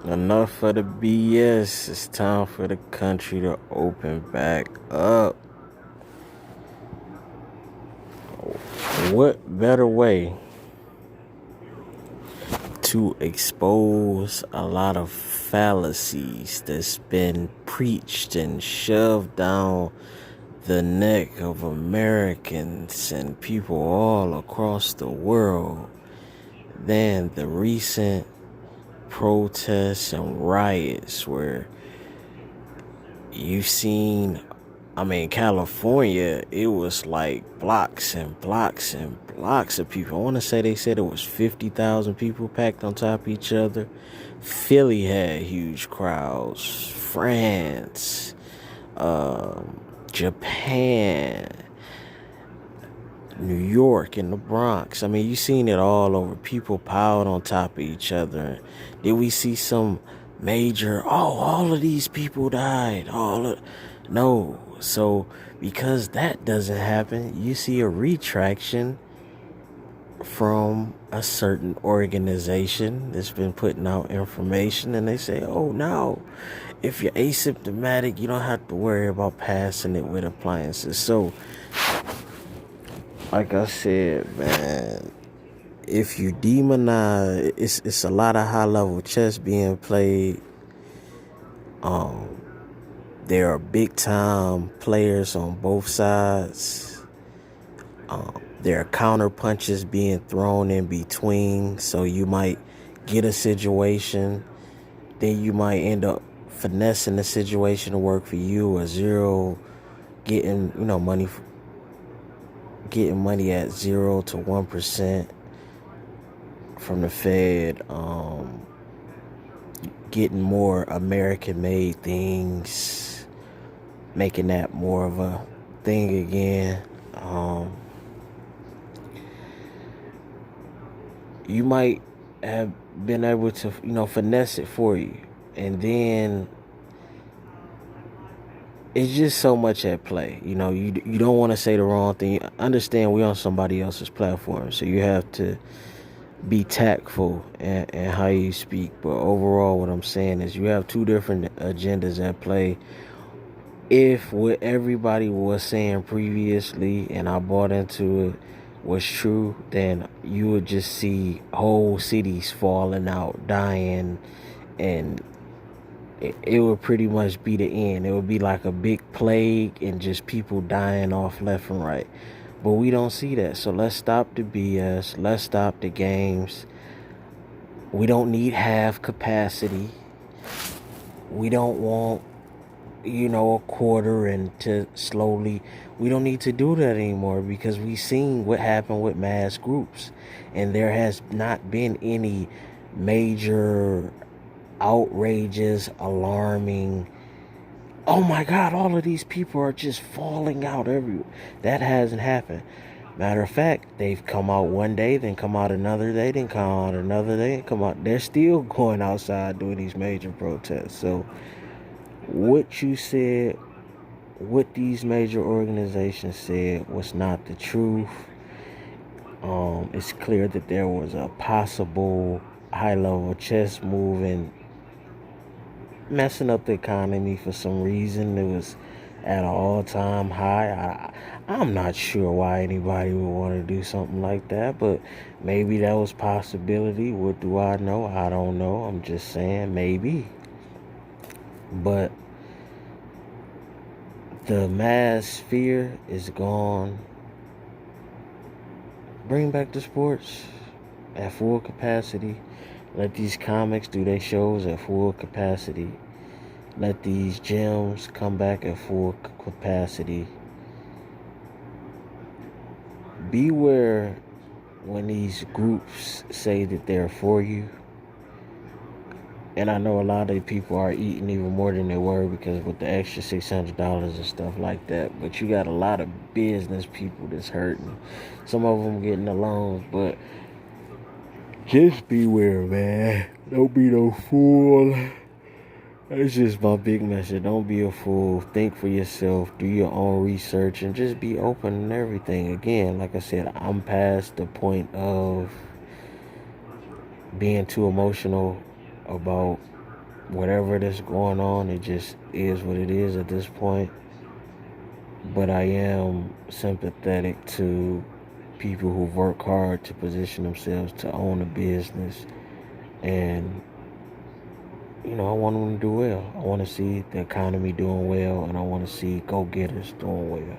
Enough of the BS. It's time for the country to open back up. What better way to expose a lot of fallacies that's been preached and shoved down the neck of Americans and people all across the world than the recent protests and riots where you've seen, California, it was like blocks and blocks and blocks of people. I want to say they said it was 50,000 people packed on top of each other. Philly had huge crowds. France, Japan, New York, and the Bronx. I mean, you seen it all over. People piled on top of each other. Did we see some major, all of these people died? No. So, because that doesn't happen, you see a retraction from a certain organization that's been putting out information, and they say, oh, no, if you're asymptomatic, you don't have to worry about passing it with appliances. So, like I said, man, if you demonize, it's a lot of high level chess being played. There are big time players on both sides. There are counter punches being thrown in between, so you might get a situation, then you might end up finessing the situation to work for you, or zero, getting money, at 0 to 1% from the Fed, getting more American-made things, making that more of a thing again. You might have been able to, finesse it for you, and then it's just so much at play. You don't want to say the wrong thing. Understand we're on somebody else's platform, so you have to be tactful and how you speak. But overall, what I'm saying is you have two different agendas at play. If what everybody was saying previously, and I bought into it, was true, then you would just see whole cities falling out, dying, and it would pretty much be the end. It would be like a big plague and just people dying off left and right. But we don't see that. So let's stop the BS. Let's stop the games. We don't need half capacity. We don't want, a quarter and to slowly. We don't need to do that anymore, because we've seen what happened with mass groups. And there has not been any major outrageous, alarming, oh my God, all of these people are just falling out everywhere. That hasn't happened. Matter of fact, they've come out one day, then come out another day, then come out another day, come out. They're still going outside doing these major protests. So, what you said, what these major organizations said, was not the truth. It's clear that there was a possible high-level chess move and messing up the economy for some reason. It was at an all-time high. I'm not sure why anybody would want to do something like that, but maybe that was possibility. What do I know? I don't know. I'm just saying maybe. But the mass fear is gone. Bring back the sports at full capacity. Let these comics do their shows at full capacity. Let these gyms come back at full capacity. Beware when these groups say that they're for you. And I know a lot of people are eating even more than they were, because with the extra $600 and stuff like that. But you got a lot of business people that's hurting. Some of them getting the loans, but just beware, man. Don't be no fool. That's just my big message. Don't be a fool. Think for yourself. Do your own research and just be open and everything. Again, like I said, I'm past the point of being too emotional about whatever that's going on, it just is what it is at this point. But I am sympathetic to people who work hard to position themselves to own a business. And, I want them to do well. I want to see the economy doing well, and I want to see go-getters doing well.